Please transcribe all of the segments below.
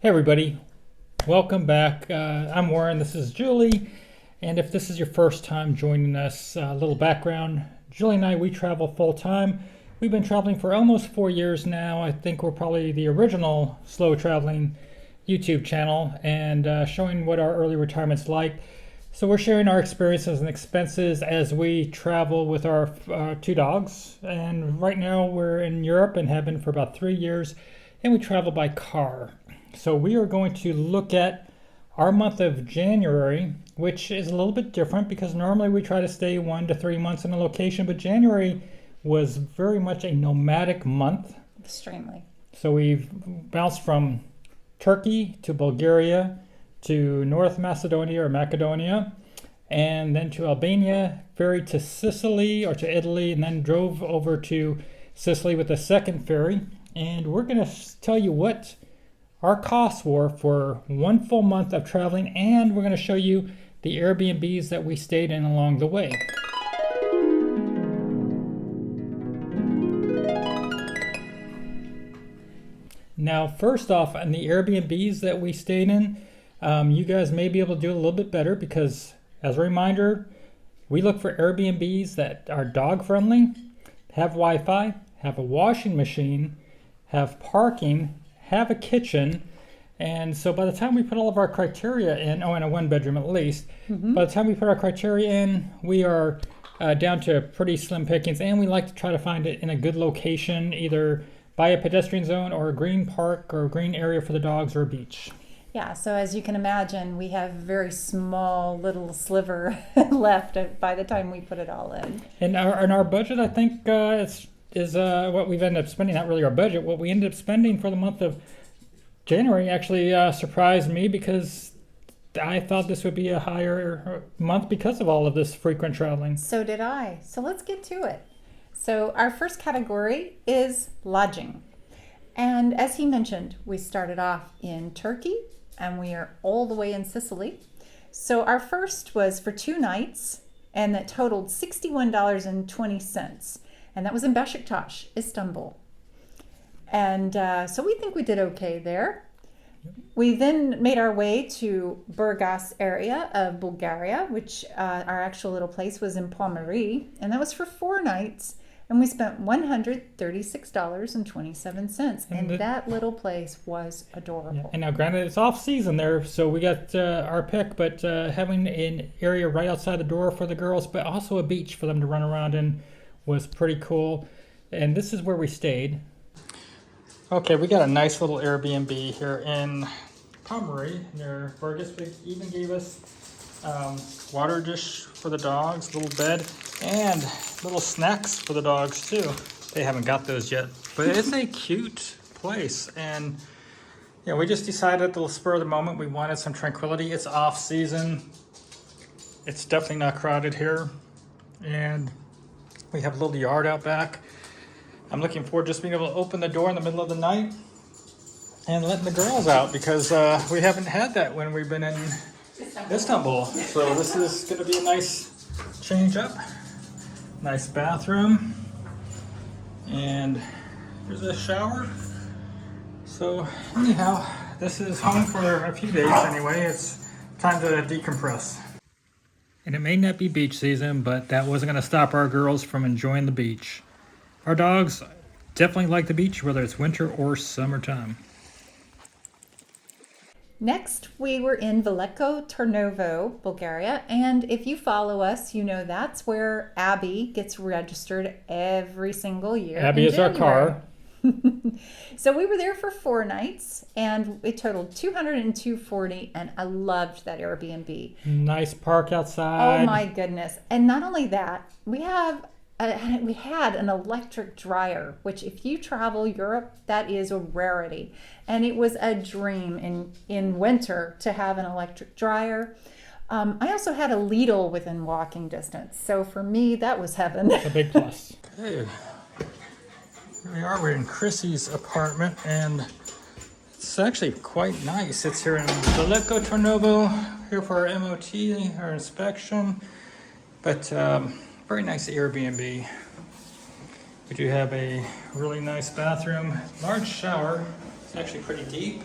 Hey everybody, welcome back. I'm Warren, this is Julie, and if this is your first time joining us, a little background. Julie and I, we travel full time. We've been traveling for almost 4 years now. I think we're probably the original slow traveling YouTube channel and showing what our early retirement's like. So we're sharing our experiences and expenses as we travel with our two dogs. And right now we're in Europe and have been for about 3 years, and we travel by car. So we are going to look at our month of January, which is a little bit different because normally we try to stay 1 to 3 months in a location, but January was very much a nomadic month. Extremely. So we've bounced from Turkey to Bulgaria to North Macedonia or Macedonia, and then to Albania, ferry to Sicily or to Italy, and then drove over to Sicily with a second ferry. And we're going to tell you what our costs were for 1 full month of traveling, and we're going to show you the Airbnbs that we stayed in along the way. Now, first off, on the Airbnbs that we stayed in, you guys may be able to do a little bit better because, as a reminder, we look for Airbnbs that are dog friendly, have Wi-Fi, have a washing machine, have parking, have a kitchen. And so by the time we put all of our criteria in, and a 1 bedroom at least, by the time we put our criteria in, we are down to pretty slim pickings, and we like to try to find it in a good location, either by a pedestrian zone or a green park or a green area for the dogs or a beach. Yeah, so as you can imagine, we have a very small little sliver left by the time we put it all in. And our budget, I think, is what we've ended up spending. Not really our budget. What we ended up spending for the month of January actually surprised me because I thought this would be a higher month because of all of this frequent traveling. So did I. So let's get to it. So our first category is lodging. And as he mentioned, we started off in Turkey and we are all the way in Sicily. So our first was for 2 nights and that totaled $61.20. And that was in Beşiktaş, Istanbul. And so we think we did okay there. We then made our way to Burgas area of Bulgaria, which our actual little place was in Pomorie. And that was for 4 nights. And we spent $136.27. And that little place was adorable. Yeah. And now granted, it's off season there, so we got our pick, but having an area right outside the door for the girls, but also a beach for them to run around in was pretty cool. And this is where we stayed. Okay, we got a nice little Airbnb here in Pomorie near Burgas. They even gave us water dish for the dogs, little bed, and little snacks for the dogs too. They haven't got those yet, but it's a cute place. And yeah, we just decided at the spur of the moment we wanted some tranquility. It's off season. It's definitely not crowded here, and we have a little yard out back. I'm looking forward to just being able to open the door in the middle of the night and letting the girls out because we haven't had that when we've been in Istanbul. So this is going to be a nice change up. Nice bathroom. And there's a shower. So anyhow, this is home for a few days anyway. It's time to decompress. And it may not be beach season, but that wasn't going to stop our girls from enjoying the beach. Our dogs definitely like the beach, whether it's winter or summertime. Next, we were in Veliko, Tarnovo, Bulgaria. And if you follow us, you know that's where Abby gets registered every single year. Abby is our car. So we were there for 4 nights and it totaled $202.40, and I loved that Airbnb. Nice park outside. Oh my goodness. And not only that, we had an electric dryer, which if you travel Europe, that is a rarity. And it was a dream in winter to have an electric dryer. I also had a Lidl within walking distance. So for me, that was heaven. A big plus. Okay. Here we are. We're in Chrissy's apartment, and it's actually quite nice. It's here in Veliko, Tarnovo, here for our MOT, our inspection. But very nice Airbnb. We do have a really nice bathroom, large shower. It's actually pretty deep.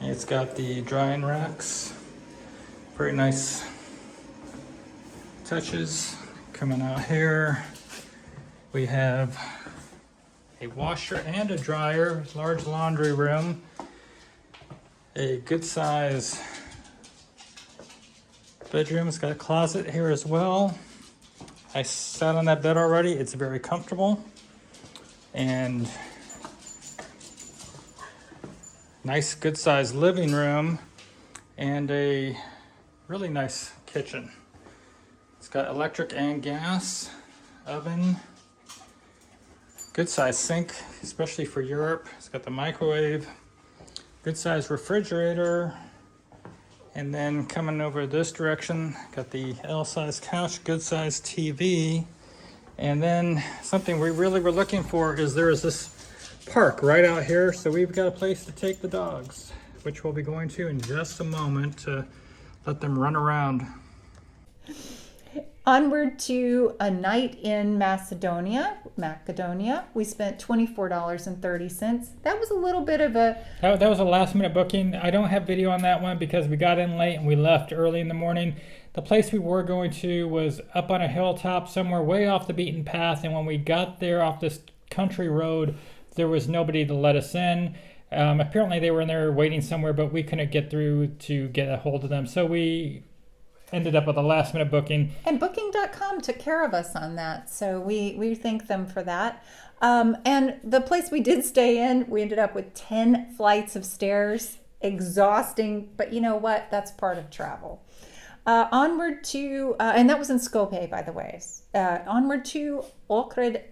It's got the drying racks. Very nice touches. Coming out here, we have a washer and a dryer, large laundry room, a good size bedroom. It's got a closet here as well. I sat on that bed already. It's very comfortable. And nice good sized living room and a really nice kitchen. It's got electric and gas, oven, good sized sink, especially for Europe. It's got the microwave, good sized refrigerator, and then coming over this direction, got the L-sized couch, good sized TV. And then something we really were looking for is there is this park right out here, so we've got a place to take the dogs, which we'll be going to in just a moment to let them run around. Onward to a night in Macedonia. We spent $24.30. That was a little bit of a... That was a last minute booking. I don't have video on that one because we got in late and we left early in the morning. The place we were going to was up on a hilltop somewhere way off the beaten path, and when we got there off this country road, there was nobody to let us in. Apparently they were in there waiting somewhere, but we couldn't get through to get a hold of them. So we ended up with a last minute booking. And Booking.com took care of us on that. So we thank them for that. And the place we did stay in, we ended up with 10 flights of stairs. Exhausting, but you know what? That's part of travel. Onward to, and that was in Skopje, by the way. Onward to Ohrid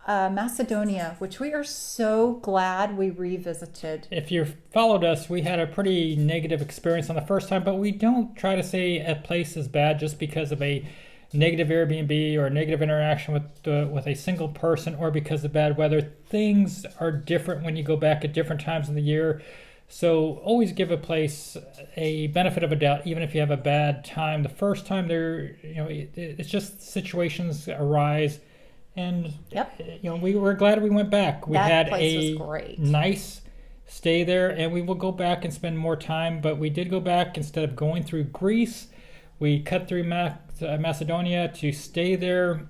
Macedonia, which we are so glad we revisited. If you followed us, we had a pretty negative experience on the first time, but we don't try to say a place is bad just because of a negative Airbnb or a negative interaction with a single person or because of bad weather. Things are different when you go back at different times of the year. So always give a place a benefit of a doubt, even if you have a bad time. The first time it's just situations arise. And we were glad we went back. We had a nice stay there, and we will go back and spend more time. But we did go back instead of going through Greece. We cut through Macedonia to stay there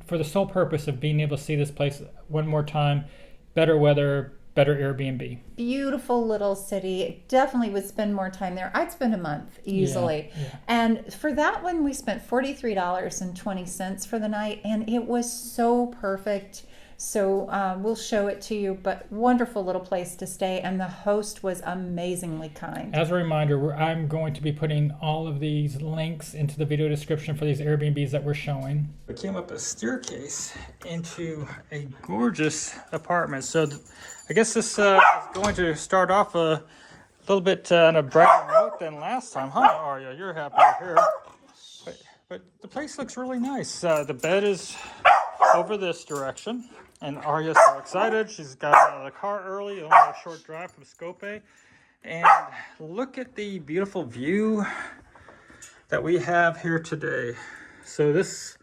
for the sole purpose of being able to see this place one more time. Better weather, better Airbnb. Beautiful little city. Definitely would spend more time there. I'd spend a month easily. Yeah. And for that one, we spent $43.20 for the night, and it was so perfect. So we'll show it to you, but wonderful little place to stay, and the host was amazingly kind. As a reminder, I'm going to be putting all of these links into the video description for these Airbnbs that we're showing. We came up a staircase into a gorgeous apartment. So I guess this is going to start off a little bit on a brighter note than last time, huh, Arya? You're happy here. But the place looks really nice. The bed is over this direction. And Arya's so excited. She's got out of the car early, only a short drive from Skopje. And look at the beautiful view that we have here today. So this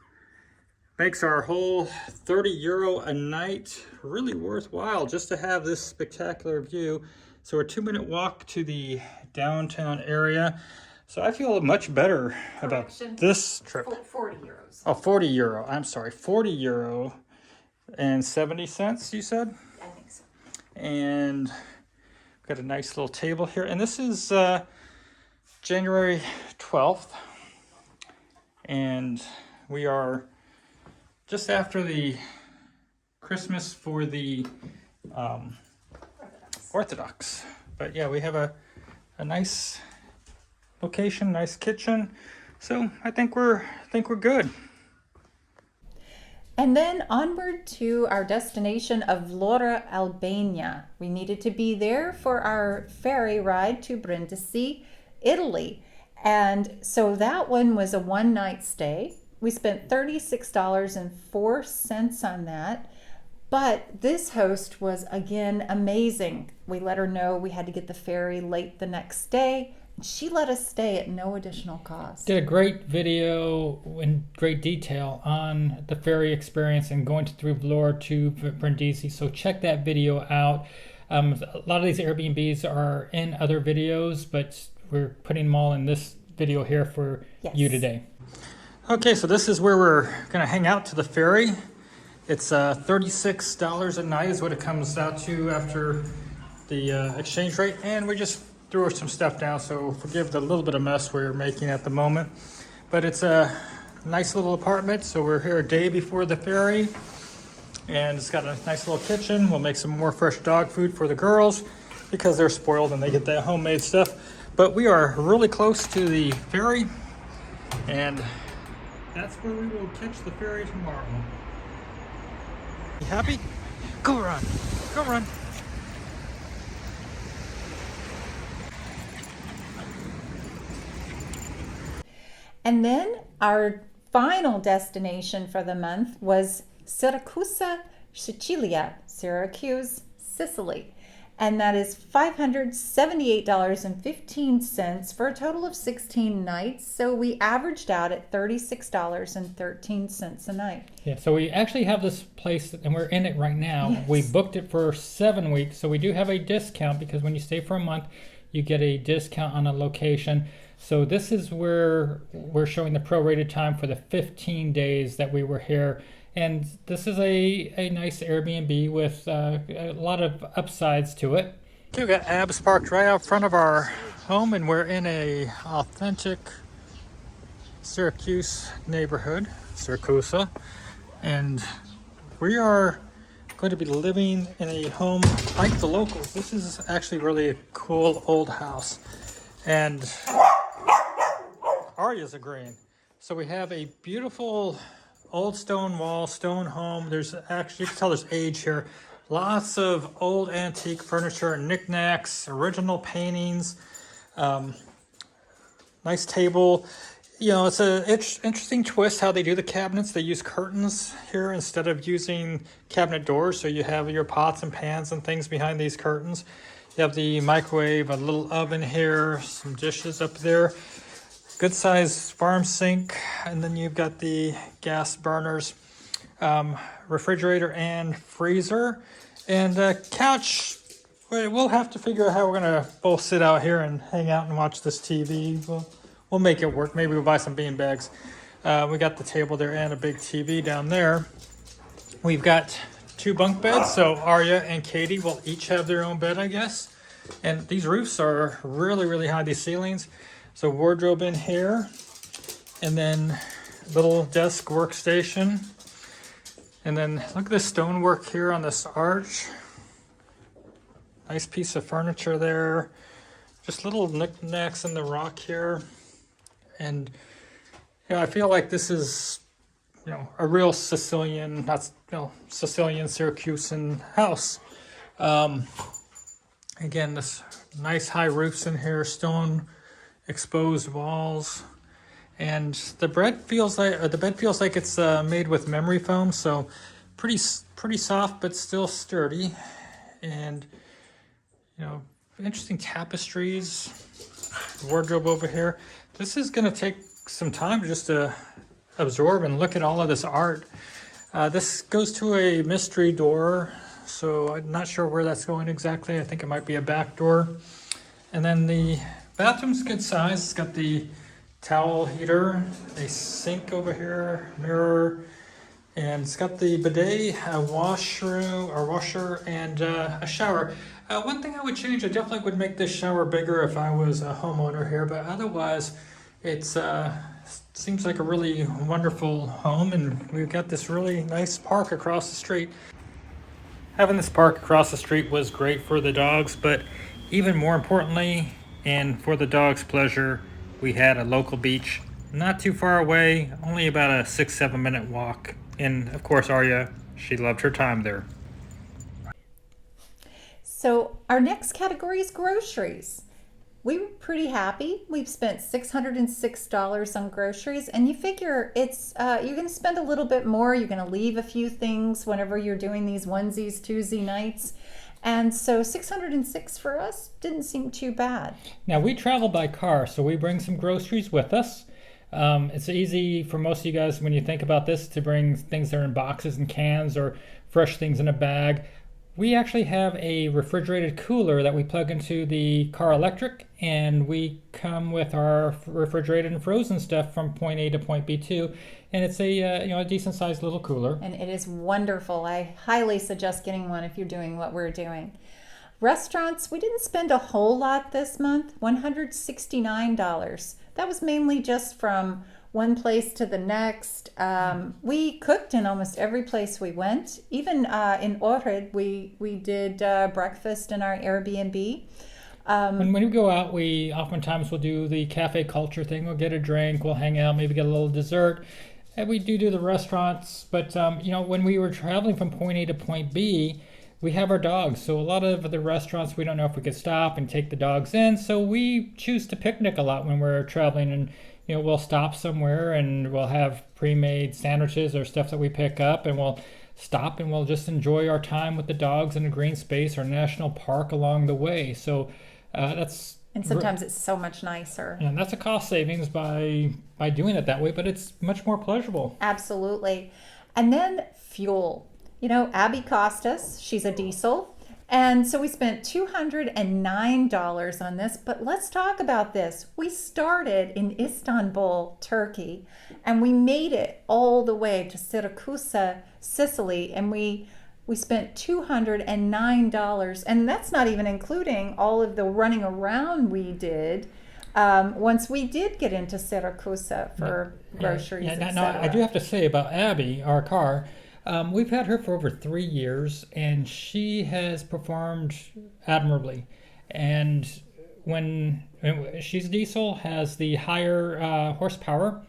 makes our whole €30 a night really worthwhile just to have this spectacular view. So we're a 2-minute walk to the downtown area. So I feel much better about this trip. €40. Oh, €40. I'm sorry, €40 and 70 cents, you said? I think so. And we've got a nice little table here. And this is January 12th. And we are just after the Christmas for the Orthodox. But yeah, we have a nice location, nice kitchen. So I think we're good. And then onward to our destination of Vlore Albania. We needed to be there for our ferry ride to Brindisi, Italy. And so that one was a one-night stay. We spent $36.04 on that. But this host was, again, amazing. We let her know we had to get the ferry late the next day. She let us stay at no additional cost. Did a great video in great detail on the ferry experience and going through Vlore to Brindisi. So check that video out. A lot of these Airbnbs are in other videos, but we're putting them all in this video here for you today. Okay, so this is where we're going to hang out to the ferry. It's $36 a night is what it comes out to after the exchange rate. And we just threw some stuff down, so forgive the little bit of mess we're making at the moment. But it's a nice little apartment, so we're here a day before the ferry. And it's got a nice little kitchen. We'll make some more fresh dog food for the girls because they're spoiled and they get that homemade stuff. But we are really close to the ferry, and that's where we will catch the ferry tomorrow. You happy? Go run. Go run. And then our final destination for the month was Siracusa Sicily, Syracuse, Sicily. And that is $578.15 for a total of 16 nights. So we averaged out at $36.13 a night. Yeah, so we actually have this place and we're in it right now. Yes. We booked it for 7 weeks. So we do have a discount because when you stay for a month, you get a discount on a location. So this is where we're showing the prorated time for the 15 days that we were here. And this is a nice Airbnb with a lot of upsides to it. Okay, we got Abs parked right out front of our home, and we're in a authentic Syracuse neighborhood, Siracusa. And we are going to be living in a home like the locals. This is actually really a cool old house. And Arya's agreeing. So we have a beautiful old stone wall, stone home. There's actually, you can tell there's age here. Lots of old antique furniture and knickknacks, original paintings, nice table. You know, it's an interesting twist how they do the cabinets. They use curtains here instead of using cabinet doors. So you have your pots and pans and things behind these curtains. You have the microwave, a little oven here, some dishes up there. Good size farm sink, and then you've got the gas burners, refrigerator and freezer, and couch. We'll have to figure out how we're gonna both sit out here and hang out and watch this TV. We'll make it work. Maybe we'll buy some bean bags. We got the table there and a big TV down there. We've got 2 bunk beds, so Arya and Katie will each have their own bed, I guess. And these roofs are really, really high, these ceilings. So wardrobe in here, and then little desk workstation. And then look at this stonework here on this arch. Nice piece of furniture there. Just little knickknacks in the rock here. And I feel like this is, a real Sicilian, Sicilian Syracusan house. Again, this nice high roofs in here, stone exposed walls, and the bed feels like it's made with memory foam, so pretty soft but still sturdy. And interesting tapestries, wardrobe over here. This is going to take some time just to absorb and look at all of this art. This goes to a mystery door, so I'm not sure where that's going exactly. I think it might be a back door. And then the bathroom's good size. It's got the towel heater, a sink over here, mirror, and it's got the bidet, a washer, and a shower. One thing I would change, I definitely would make this shower bigger if I was a homeowner here, but otherwise it seems like a really wonderful home, and we've got this really nice park across the street. Having this park across the street was great for the dogs, but even more importantly, and for the dog's pleasure, we had a local beach not too far away, only about a 6-7 minute walk. And of course, Arya, she loved her time there. So our next category is groceries. We were pretty happy. We've spent $606 on groceries, and you figure it's you're going to spend a little bit more. You're going to leave a few things whenever you're doing these onesies, twosie nights. And so $606 for us didn't seem too bad. Now, we travel by car, so we bring some groceries with us. It's easy for most of you guys, when you think about this, to bring things that are in boxes and cans or fresh things in a bag. We actually have a refrigerated cooler that we plug into the car electric, and we come with our refrigerated and frozen stuff from point A to point B too. And it's a a decent sized little cooler. And it is wonderful. I highly suggest getting one if you're doing what we're doing. Restaurants, we didn't spend a whole lot this month, $169. That was mainly just from one place to the next. We cooked in almost every place we went. Even in Ohrid, we did breakfast in our Airbnb. When we go out, we oftentimes will do the cafe culture thing. We'll get a drink, we'll hang out, maybe get a little dessert. And we do the restaurants. But, when we were traveling from point A to point B, we have our dogs. So a lot of the restaurants, we don't know if we could stop and take the dogs in. So we choose to picnic a lot when we're traveling, and we'll stop somewhere and we'll have pre-made sandwiches or stuff that we pick up, and we'll stop and we'll just enjoy our time with the dogs in a green space or national park along the way. So that's... And sometimes it's so much nicer. And that's a cost savings by doing it that way, but it's much more pleasurable. Absolutely. And then fuel. Abby cost us. She's a diesel. And so we spent $209 on this, but let's talk about this. We started in Istanbul, Turkey, and we made it all the way to Siracusa, Sicily, and we spent $209, and that's not even including all of the running around we did once we did get into Siracusa for groceries, etc. Now, I do have to say about Abby, our car, we've had her for over 3 years, and she has performed admirably. And when she's diesel, has the higher horsepower,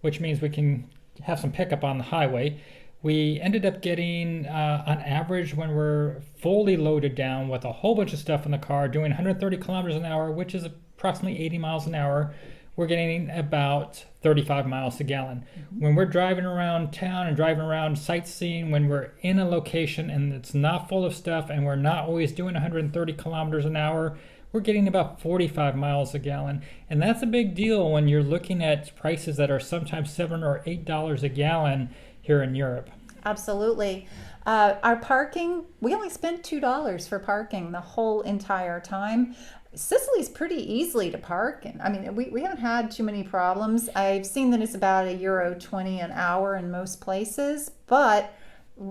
which means we can have some pickup on the highway. We ended up getting, on average, when we're fully loaded down with a whole bunch of stuff in the car, doing 130 kilometers an hour, which is approximately 80 miles an hour, we're getting about 35 miles a gallon. When we're driving around town and driving around sightseeing, when we're in a location and it's not full of stuff and we're not always doing 130 kilometers an hour, we're getting about 45 miles a gallon. And that's a big deal when you're looking at prices that are sometimes $7 or $8 a gallon here in Europe. Absolutely. Our parking, we only spent $2 for parking the whole entire time. Sicily's pretty easily to park. I mean, we haven't had too many problems. I've seen that it's about €1.20 an hour in most places, but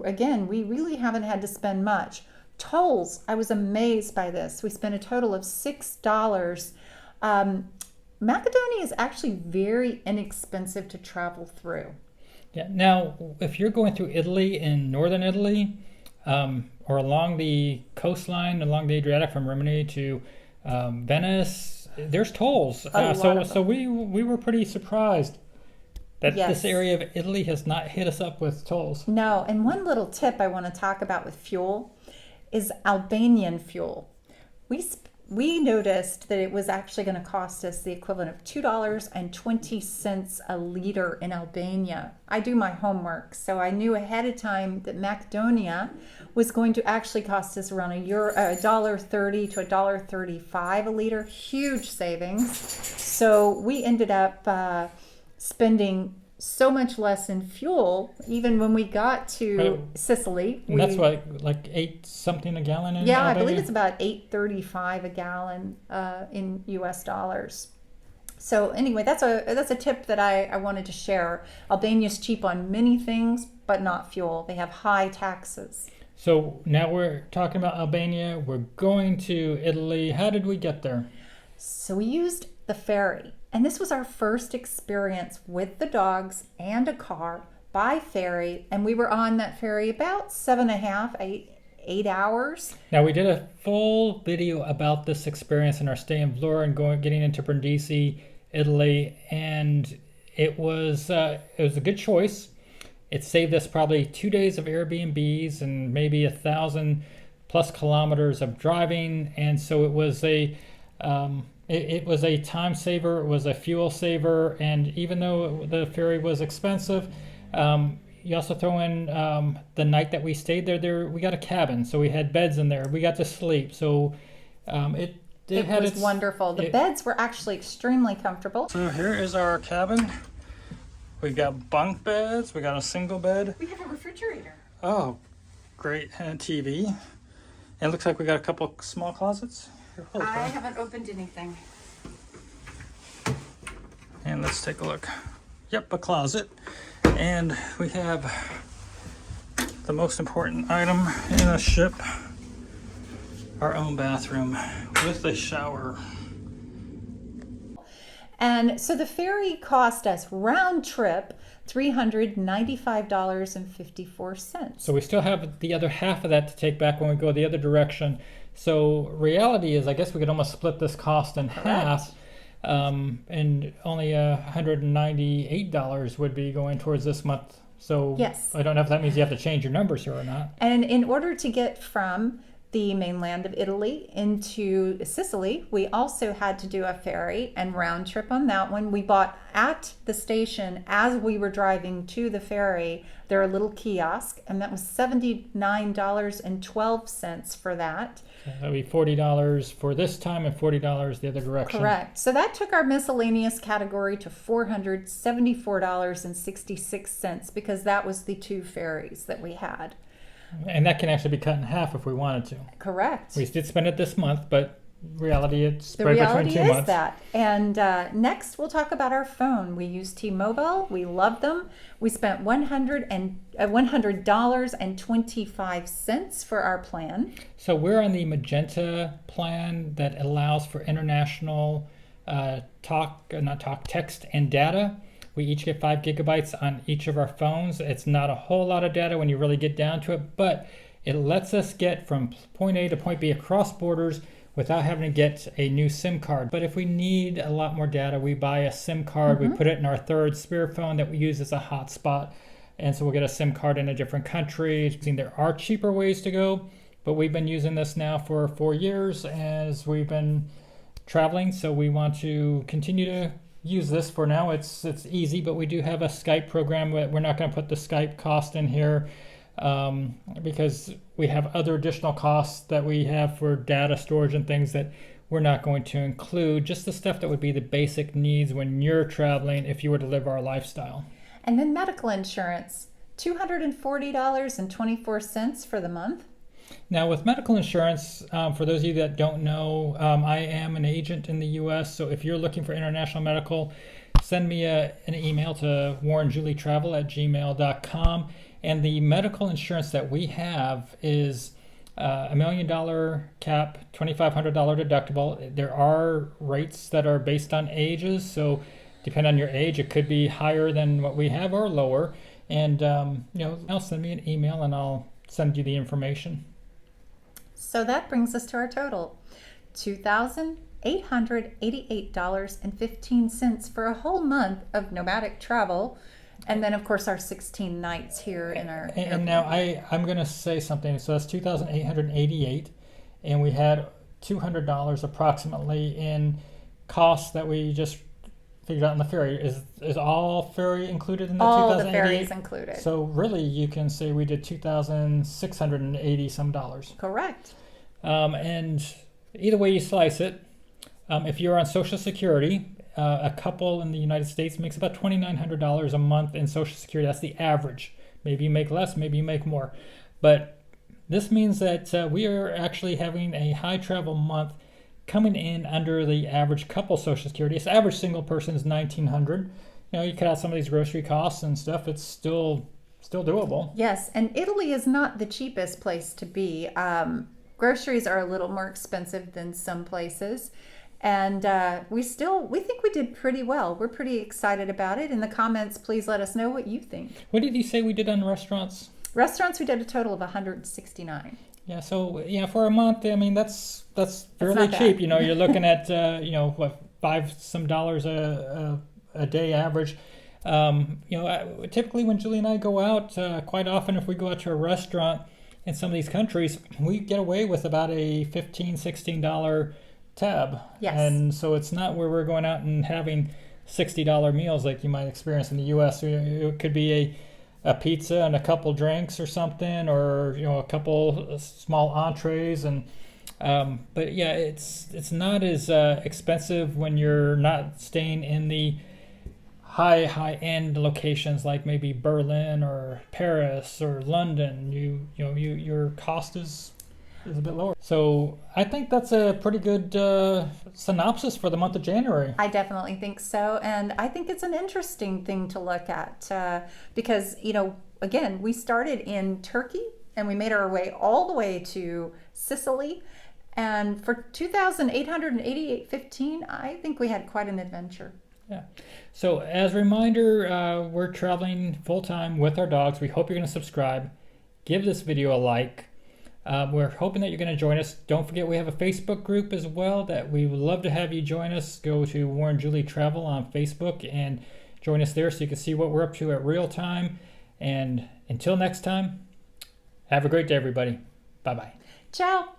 again, we really haven't had to spend much. Tolls, I was amazed by this. We spent a total of $6. Macedonia is actually very inexpensive to travel through. Yeah. Now, if you're going through Italy, in northern Italy, or along the coastline, along the Adriatic from Rimini to Venice, there's tolls. So we were pretty surprised that this area of Italy has not hit us up with tolls. No, and one little tip I want to talk about with fuel is Albanian fuel. We noticed that it was actually going to cost us the equivalent of $2.20 a liter in Albania. I do my homework, so I knew ahead of time that Macedonia was going to actually cost us around $1.30 to $1.35 a liter. Huge savings. So we ended up spending so much less in fuel, even when we got to Sicily. And that's like 8 something a gallon in Albania? I believe it's about $8.35 a gallon in US dollars. So anyway, that's a tip that I wanted to share. Albania's cheap on many things, but not fuel. They have high taxes. So now we're talking about Albania. We're going to Italy. How did we get there? So we used the ferry. And this was our first experience with the dogs and a car by ferry. And we were on that ferry about 8 hours. Now, we did a full video about this experience in our stay in Vlore and getting into Brindisi, Italy. And it was a good choice. It saved us probably 2 days of Airbnbs and maybe 1,000 plus kilometers of driving. And so it was it was a time saver, it was a fuel saver, and even though the ferry was expensive, you also throw in the night that we stayed there we got a cabin, so we had beds in there, we got to sleep, so it was wonderful. The beds were actually extremely comfortable. So here is our cabin. We've got bunk beds, we got a single bed. We have a refrigerator. Oh, great, and a TV. And it looks like we got a couple small closets. Here, hold it, I Dawn. haven't opened anything. And let's take a look. Yep, a closet. And we have the most important item in a ship, our own bathroom with a shower. And so the ferry cost us round trip $395.54. So we still have the other half of that to take back when we go the other direction. So reality is, I guess we could almost split this cost in half. And only $198 would be going towards this month. So Yes. I don't know if that means you have to change your numbers here or not. And in order to get from the mainland of Italy into Sicily, we also had to do a ferry and round trip on that one. We bought at the station as we were driving to the ferry, there a little kiosk, and that was $79.12 for that. That would be $40 for this time and $40 the other direction. Correct. So that took our miscellaneous category to $474.66 because that was the 2 ferries that we had. And that can actually be cut in half if we wanted to. Correct. We did spend it this month, but reality it's The spread reality between 2 is months. that. And next, we'll talk about our phone. We use T-Mobile. We love them. We spent $100.25 for our plan. So we're on the Magenta plan that allows for international text and data. We each get 5 gigabytes on each of our phones. It's not a whole lot of data when you really get down to it, but it lets us get from point A to point B across borders without having to get a new SIM card. But if we need a lot more data, we buy a SIM card. We put it in our third spare phone that we use as a hotspot. And so we'll get a SIM card in a different country. There are cheaper ways to go, but we've been using this now for 4 years as we've been traveling. So we want to continue to use this for now. It's easy, but we do have a Skype program. We're not going to put the Skype cost in here because we have other additional costs that we have for data storage and things that we're not going to include. Just the stuff that would be the basic needs when you're traveling if you were to live our lifestyle. And then medical insurance, $240.24 for the month. Now, with medical insurance, for those of you that don't know, I am an agent in the U.S., so if you're looking for international medical, send me an email to warrenjulietravel@gmail.com. And the medical insurance that we have is $1 million cap, $2,500 deductible. There are rates that are based on ages, so depending on your age, it could be higher than what we have or lower. And I'll send me an email and I'll send you the information. So that brings us to our total, $2,888.15 for a whole month of nomadic travel. And then, of course, our 16 nights here in our... And now I'm going to say something. So that's $2,888, and we had $200 approximately in costs that we just figured out in the ferry. Is all ferry included in the all the 2,088? ferries included. So really, you can say we did $2,680 some dollars. Correct. And either way you slice it, if you're on Social Security, a couple in the United States makes about $2,900 a month in Social Security. That's the average. Maybe you make less, maybe you make more. But this means that we are actually having a high travel month coming in under the average couple Social Security. The average single person is $1,900. You cut out some of these grocery costs and stuff, it's still doable. Yes, and Italy is not the cheapest place to be. Groceries are a little more expensive than some places. And we think we did pretty well. We're pretty excited about it. In the comments, please let us know what you think. What did you say we did on restaurants? Restaurants, we did a total of 169. Yeah, so for a month, I mean that's fairly not cheap. bad. You're looking at $5 some a day average. Typically when Julie and I go out, quite often if we go out to a restaurant in some of these countries, we get away with about a $15, $16 tab. Yes. And so it's not where we're going out and having $60 meals like you might experience in the U.S. It could be a pizza and a couple drinks or something, or a couple small entrees, and but yeah, it's not as expensive when you're not staying in the high end locations like maybe Berlin or Paris or London. Your cost is is a bit lower. So I think that's a pretty good synopsis for the month of January. I definitely think so. And I think it's an interesting thing to look at because, you know, again, we started in Turkey and we made our way all the way to Sicily. And for 2,888.15, I think we had quite an adventure. Yeah. So as a reminder, we're traveling full-time with our dogs. We hope you're going to subscribe. Give this video a like. We're hoping that you're going to join us. Don't forget we have a Facebook group as well that we would love to have you join us. Go to Warren Julie Travel on Facebook and join us there so you can see what we're up to at real time. And until next time, have a great day, everybody. Bye-bye. Ciao.